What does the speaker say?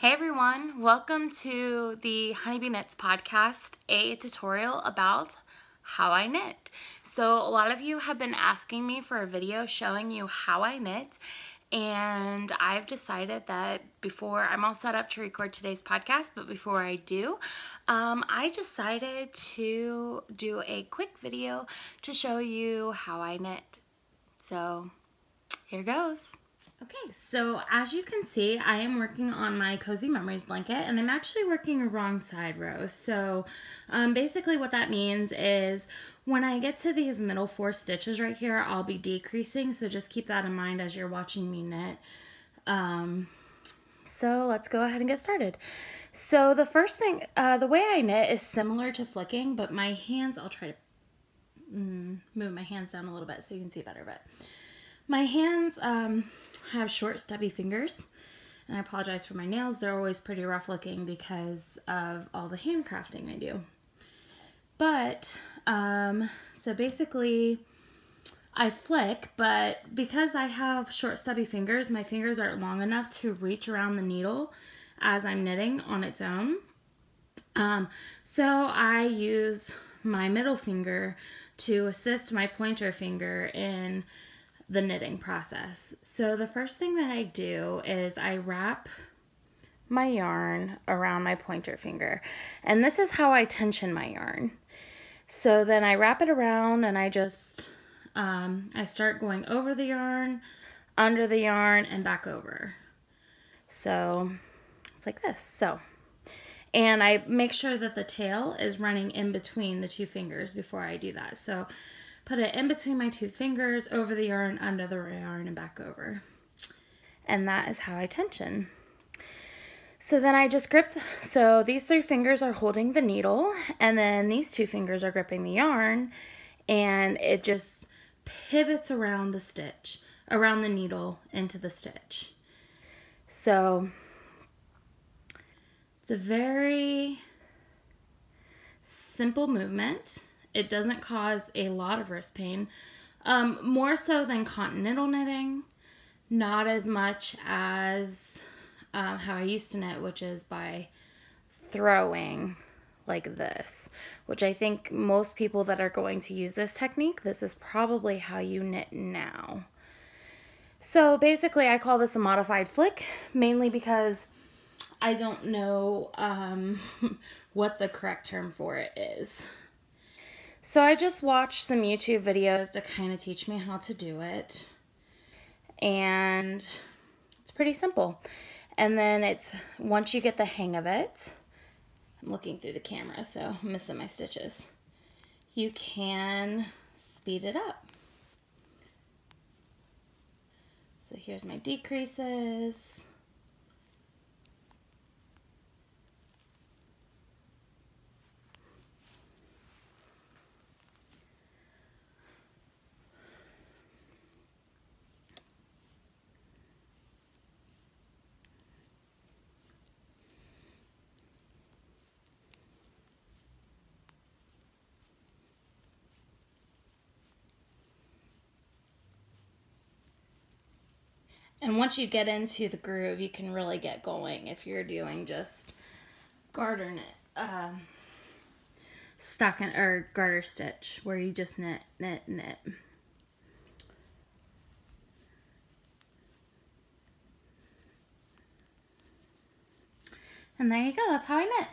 Hey everyone, welcome to the Honeybee Knits podcast, a tutorial about how I knit. So a lot of you have been asking me for a video showing you how I knit, and I've decided that I'm all set up to record today's podcast, but before I do, I decided to do a quick video to show you how I knit. So here goes. Okay, so as you can see, I am working on my Cozy Memories blanket, and I'm actually working a wrong side row. So basically what that means is when I get to these middle 4 stitches right here, I'll be decreasing, so just keep that in mind as you're watching me knit. So let's go ahead and get started. So the first thing, the way I knit is similar to flicking, but my hands, I'll try to move my hands down a little bit so you can see better, but my hands have short stubby fingers, and I apologize for my nails. They're always pretty rough looking because of all the handcrafting I do. But so basically I flick, but because I have short stubby fingers, my fingers aren't long enough to reach around the needle as I'm knitting on its own. So I use my middle finger to assist my pointer finger in the knitting process. So the first thing that I do is I wrap my yarn around my pointer finger, and this is how I tension my yarn. So then I wrap it around, and I just I start going over the yarn, under the yarn, and back over. So it's like this. And I make sure that the tail is running in between the two fingers before I do that. So put it in between my two fingers, over the yarn, under the yarn, and back over. And that is how I tension. So then I just grip, so these 3 fingers are holding the needle, and then these 2 fingers are gripping the yarn, and it just pivots around the stitch, around the needle into the stitch. So it's a very simple movement. It doesn't cause a lot of wrist pain, more so than continental knitting, not as much as how I used to knit, which is by throwing like this, which I think most people that are going to use this technique, this is probably how you knit now. So basically I call this a modified flick, mainly because I don't know what the correct term for it is. So I just watched some YouTube videos to kind of teach me how to do it, and it's pretty simple. And then once you get the hang of it, I'm looking through the camera, so I'm missing my stitches, you can speed it up. So here's my decreases. And once you get into the groove, you can really get going if you're doing just garter knit, stocking or garter stitch, where you just knit, knit, knit. And there you go, that's how I knit.